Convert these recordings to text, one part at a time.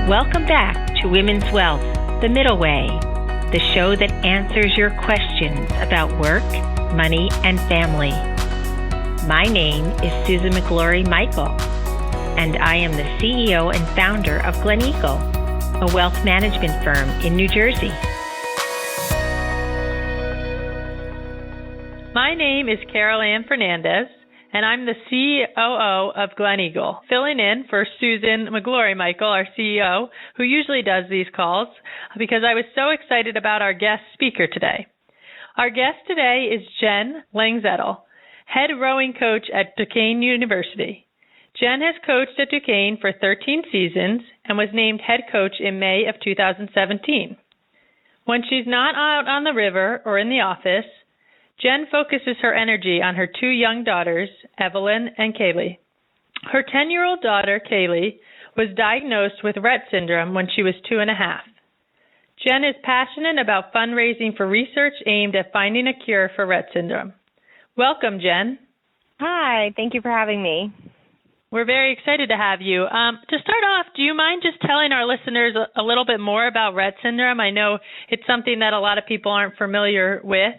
Welcome back to Women's Wealth, The Middle Way, the show that answers your questions about work, money, and family. My name is Susan McGlory-Michael, and I am the CEO and founder of Glen Eagle, a wealth management firm in New Jersey. My name is Carol Ann Fernandez, and I'm the COO of Glen Eagle, filling in for Susan McGlory-Michael, our CEO, who usually does these calls, because I was so excited about our guest speaker today. Our guest today is Jenn Langzettel, head rowing coach at Duquesne University. Jenn has coached at Duquesne for 13 seasons and was named head coach in May of 2017. When she's not out on the river or in the office, Jenn focuses her energy on her two young daughters, Evelyn and Kaley. Her 10-year-old daughter, Kaley, was diagnosed with Rett Syndrome when she was 2.5. Jenn is passionate about fundraising for research aimed at finding a cure for Rett Syndrome. Welcome, Jenn. Hi, thank you for having me. We're very excited to have you. To start off, do you mind just telling our listeners a little bit more about Rett Syndrome? I know it's something that a lot of people aren't familiar with.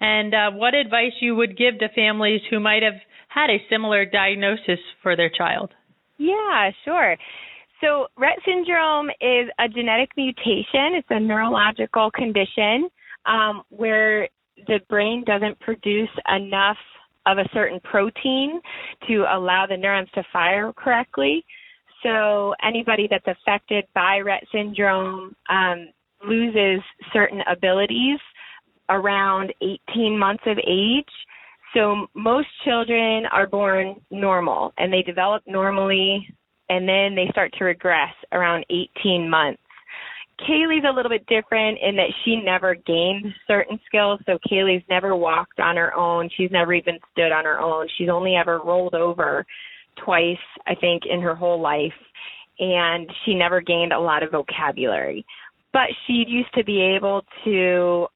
And what advice you would give to families who might have had a similar diagnosis for their child? Yeah, sure. So Rett syndrome is a genetic mutation. It's a neurological condition where the brain doesn't produce enough of a certain protein to allow the neurons to fire correctly. So anybody that's affected by Rett syndrome loses certain abilities around 18 months of age. So most children are born normal and they develop normally and then they start to regress around 18 months. Kaley's a little bit different in that she never gained certain skills. So Kaley's never walked on her own. She's never even stood on her own. She's only ever rolled over twice, I think, in her whole life. And she never gained a lot of vocabulary. But she used to be able to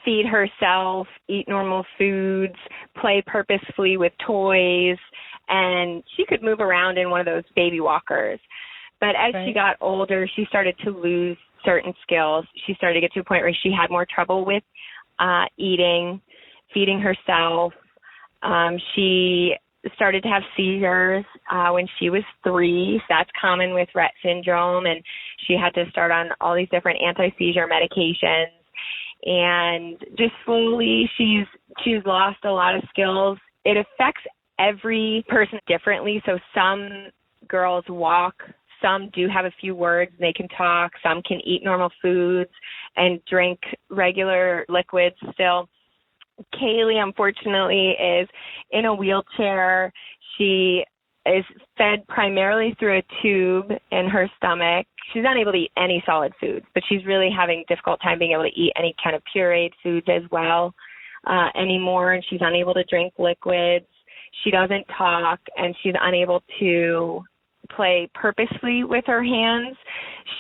feed herself, eat normal foods, play purposefully with toys, and she could move around in one of those baby walkers. But as she got older, she started to lose certain skills. She started to get to a point where she had more trouble with eating, feeding herself. She started to have seizures when she was 3. That's common with Rett syndrome, and she had to start on all these different anti-seizure medications. And just slowly, she's lost a lot of skills. It affects every person differently. So some girls walk, some do have a few words, and they can talk, some can eat normal foods and drink regular liquids still. Kaley, unfortunately, is in a wheelchair. She is fed primarily through a tube in her stomach. She's unable to eat any solid foods, but she's really having a difficult time being able to eat any kind of pureed foods as well anymore, and she's unable to drink liquids. She doesn't talk, and she's unable to play purposely with her hands.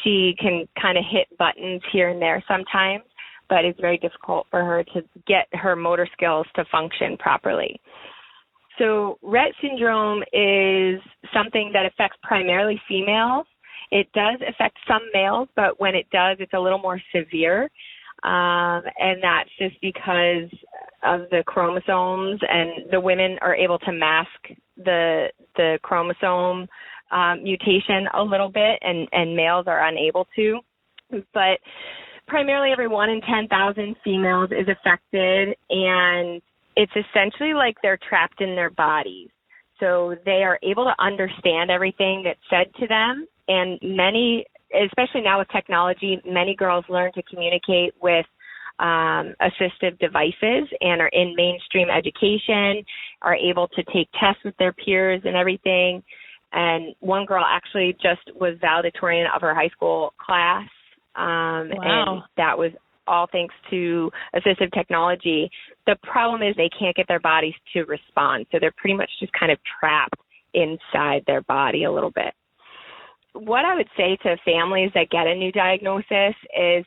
She can kind of hit buttons here and there sometimes, but it's very difficult for her to get her motor skills to function properly. So Rett syndrome is something that affects primarily females. It does affect some males, but when it does, it's a little more severe. And that's just because of the chromosomes, and the women are able to mask the chromosome mutation a little bit, and males are unable to. But primarily every 1 in 10,000 females is affected, and it's essentially like they're trapped in their bodies. So they are able to understand everything that's said to them. And many, especially now with technology, many girls learn to communicate with assistive devices and are in mainstream education, are able to take tests with their peers and everything. And one girl actually just was valedictorian of her high school class. Wow. And that was all thanks to assistive technology. The problem is they can't get their bodies to respond. So they're pretty much just kind of trapped inside their body a little bit. What I would say to families that get a new diagnosis is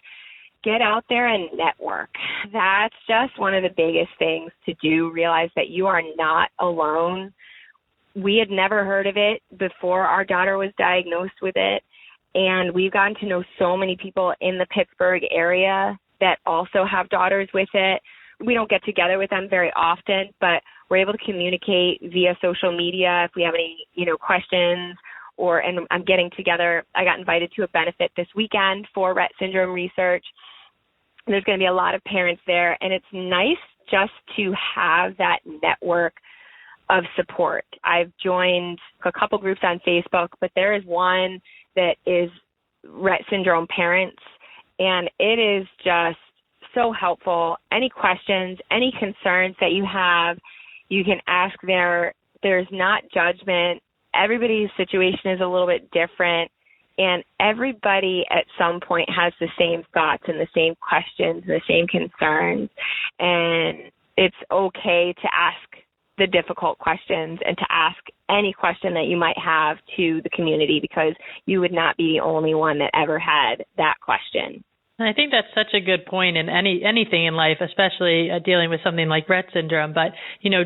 get out there and network. That's just one of the biggest things to do. Realize that you are not alone. We had never heard of it before our daughter was diagnosed with it. And we've gotten to know so many people in the Pittsburgh area that also have daughters with it. We don't get together with them very often, but we're able to communicate via social media if we have any, questions, and I'm getting together. I got invited to a benefit this weekend for Rett Syndrome research. There's going to be a lot of parents there, and it's nice just to have that network of support. I've joined a couple groups on Facebook, but there is one that is Rett Syndrome parents, and it is just so helpful. Any questions, any concerns that you have, you can ask there. There's not judgment. Everybody's situation is a little bit different, and everybody at some point has the same thoughts and the same questions, the same concerns, and it's okay to ask the difficult questions and to ask any question that you might have to the community, because you would not be the only one that ever had that question. I think that's such a good point in anything in life, especially dealing with something like Rett syndrome. But,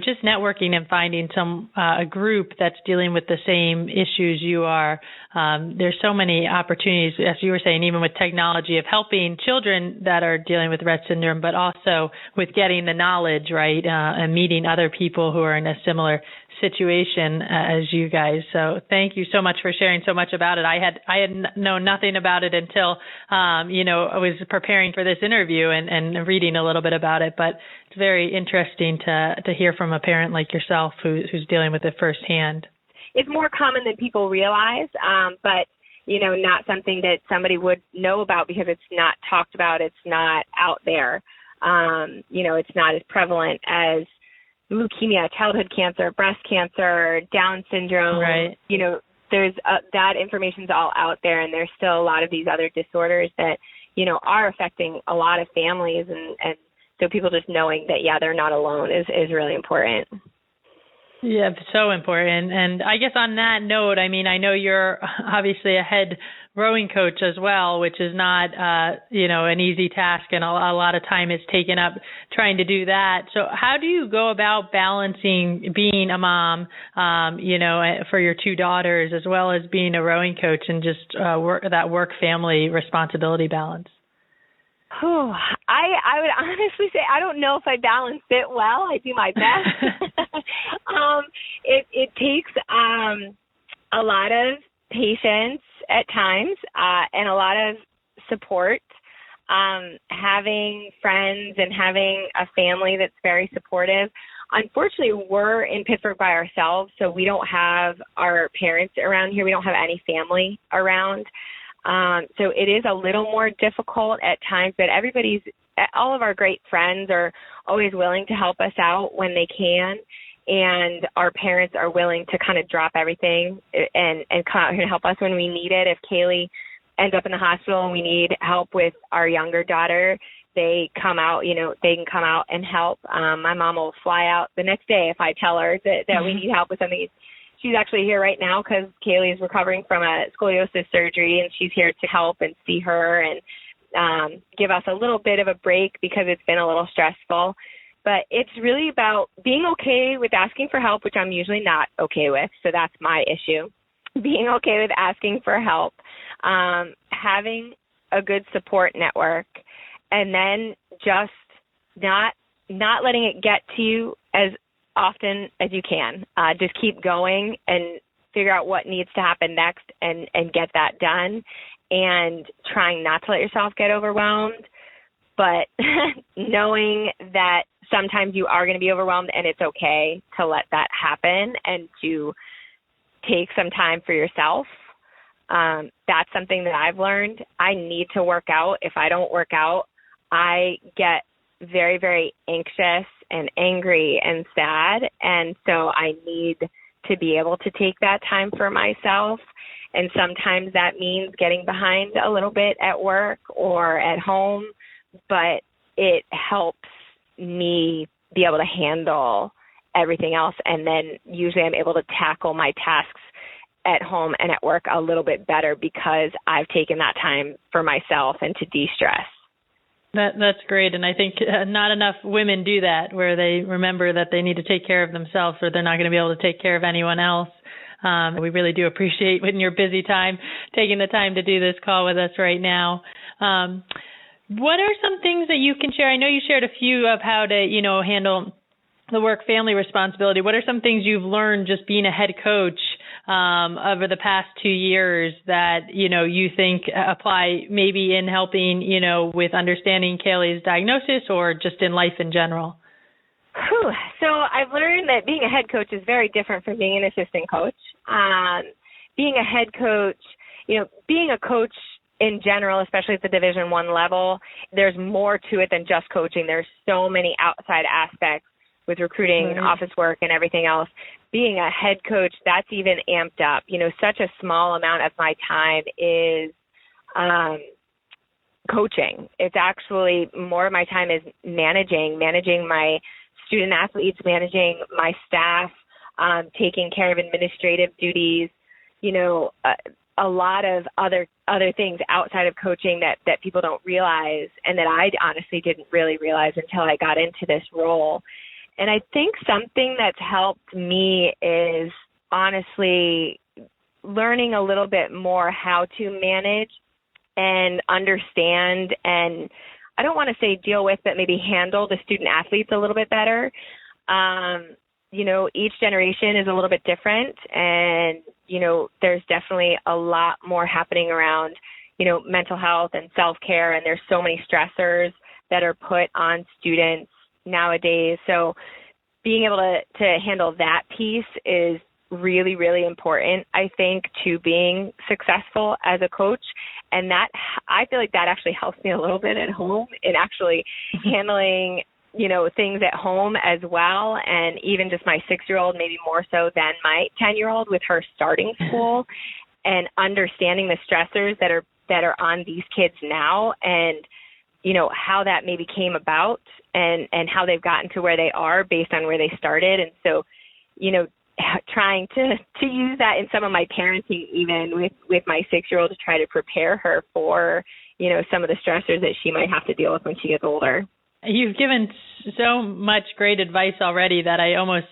just networking and finding a group that's dealing with the same issues you are. There's so many opportunities, as you were saying, even with technology, of helping children that are dealing with Rett syndrome, but also with getting the knowledge, right, and meeting other people who are in a similar situation as you guys. So thank you so much for sharing so much about it. I had known nothing about it until, I was preparing for this interview and reading a little bit about it, but it's very interesting to hear from a parent like yourself who's dealing with it firsthand. It's more common than people realize, but, not something that somebody would know about because it's not talked about. It's not out there. It's not as prevalent as leukemia, childhood cancer, breast cancer, Down syndrome. Right. There's that information's all out there, and there's still a lot of these other disorders that, are affecting a lot of families. And so people just knowing that, they're not alone is really important. Yeah, so important. And I guess on that note, I know you're obviously a head rowing coach as well, which is not, an easy task, and a lot of time is taken up trying to do that. So how do you go about balancing being a mom, for your two daughters, as well as being a rowing coach, and just that work-family responsibility balance? I would honestly say I don't know if I balanced it well. I do my best. It takes a lot of patience at times and a lot of support. Having friends and having a family that's very supportive. Unfortunately, we're in Pittsburgh by ourselves, so we don't have our parents around here. We don't have any family around. So it is a little more difficult at times, but all of our great friends are always willing to help us out when they can. And our parents are willing to kind of drop everything and come out here and help us when we need it. If Kaley ends up in the hospital and we need help with our younger daughter, they come out, they can come out and help. My mom will fly out the next day if I tell her that we need help with something. She's actually here right now because Kaley is recovering from a scoliosis surgery, and she's here to help and see her and give us a little bit of a break because it's been a little stressful. But it's really about being okay with asking for help, which I'm usually not okay with, so that's my issue. Being okay with asking for help, having a good support network, and then just not letting it get to you as often as you can. Just keep going and figure out what needs to happen next and get that done, and trying not to let yourself get overwhelmed, but knowing that sometimes you are going to be overwhelmed and it's okay to let that happen and to take some time for yourself. That's something that I've learned. I need to work out. If I don't work out, I get very, very anxious and angry and sad. And so I need to be able to take that time for myself. And sometimes that means getting behind a little bit at work or at home, but it helps me be able to handle everything else. And then usually I'm able to tackle my tasks at home and at work a little bit better because I've taken that time for myself and to de-stress. That's great. And I think not enough women do that, where they remember that they need to take care of themselves or they're not going to be able to take care of anyone else. We really do appreciate in your busy time taking the time to do this call with us right now. What are some things that you can share? I know you shared a few of how to, handle the work-family responsibility. What are some things you've learned just being a head coach over the past 2 years that, you think apply maybe in helping, with understanding Kaley's diagnosis or just in life in general? So I've learned that being a head coach is very different from being an assistant coach. Being a head coach, being a coach in general, especially at the Division I level, there's more to it than just coaching. There's so many outside aspects with recruiting and office work and everything else. Being a head coach, that's even amped up. Such a small amount of my time is coaching. It's actually more of my time is managing my student athletes, managing my staff, taking care of administrative duties, a lot of other things outside of coaching that people don't realize and that I honestly didn't really realize until I got into this role. And I think something that's helped me is honestly learning a little bit more how to manage and understand and I don't want to say deal with, but maybe handle the student athletes a little bit better. Each generation is a little bit different and, there's definitely a lot more happening around, mental health and self-care, and there's so many stressors that are put on students nowadays. So being able to handle that piece is really, really important, I think, to being successful as a coach. And that, I feel like that actually helps me a little bit at home in actually handling, things at home as well. And even just my 6-year-old, maybe more so than my 10-year-old with her starting school and understanding the stressors that are on these kids now and, how that maybe came about and how they've gotten to where they are based on where they started. And so, trying to use that in some of my parenting, even with my 6-year-old, to try to prepare her for, some of the stressors that she might have to deal with when she gets older. You've given so much great advice already that I almost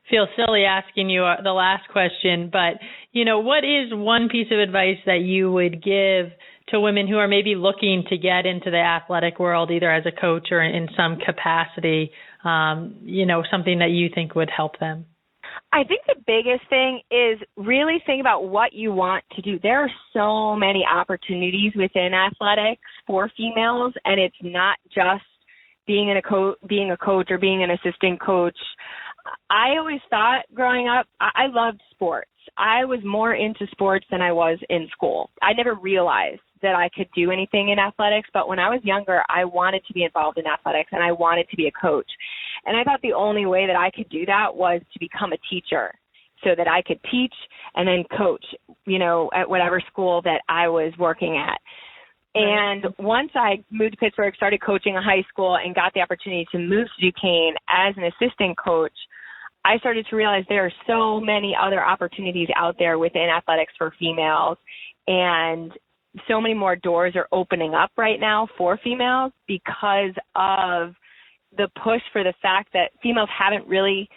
feel silly asking you the last question. But, what is one piece of advice that you would give to women who are maybe looking to get into the athletic world, either as a coach or in some capacity, something that you think would help them? I think the biggest thing is really think about what you want to do. There are so many opportunities within athletics for females, and it's not just being a coach or being an assistant coach. I always thought growing up, I loved sports. I was more into sports than I was in school. I never realized that I could do anything in athletics, but when I was younger, I wanted to be involved in athletics and I wanted to be a coach. And I thought the only way that I could do that was to become a teacher so that I could teach and then coach, at whatever school that I was working at. And once I moved to Pittsburgh, started coaching a high school and got the opportunity to move to Duquesne as an assistant coach, I started to realize there are so many other opportunities out there within athletics for females. And so many more doors are opening up right now for females because of the push for the fact that females haven't really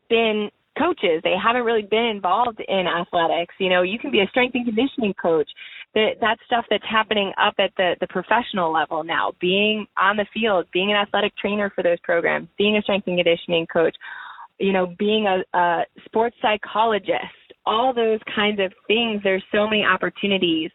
been coaches. They haven't really been involved in athletics. You can be a strength and conditioning coach. That stuff that's happening up at the professional level now, being on the field, being an athletic trainer for those programs, being a strength and conditioning coach, being a sports psychologist, all those kinds of things. There's so many opportunities.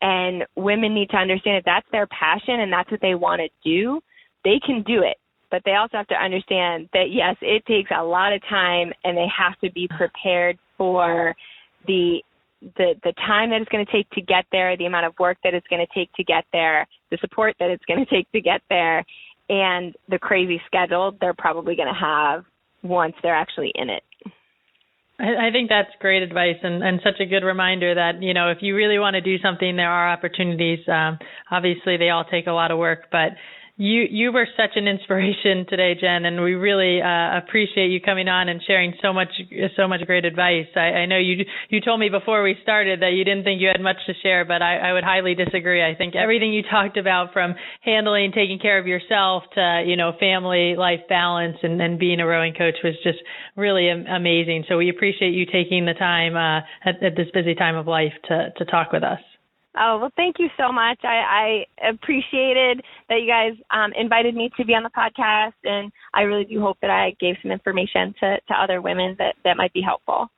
And women need to understand if that's their passion and that's what they want to do, they can do it. But they also have to understand that, yes, it takes a lot of time and they have to be prepared for the time that it's going to take to get there, the amount of work that it's going to take to get there, the support that it's going to take to get there, and the crazy schedule they're probably going to have once they're actually in it. I think that's great advice and such a good reminder that, if you really want to do something, there are opportunities. Obviously, they all take a lot of work, but, You were such an inspiration today, Jenn, and we really appreciate you coming on and sharing so much great advice. I know you told me before we started that you didn't think you had much to share, but I would highly disagree. I think everything you talked about, from handling, taking care of yourself to, family life balance and being a rowing coach, was just really amazing. So we appreciate you taking the time at this busy time of life to talk with us. Oh, well, thank you so much. I appreciated that you guys invited me to be on the podcast, and I really do hope that I gave some information to other women that might be helpful.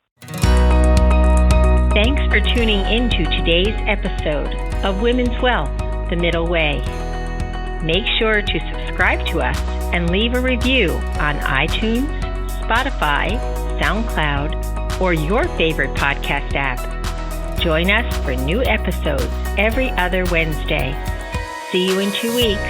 Thanks for tuning into today's episode of Women's Wealth, The Middle Way. Make sure to subscribe to us and leave a review on iTunes, Spotify, SoundCloud, or your favorite podcast app. Join us for new episodes every other Wednesday. See you in 2 weeks.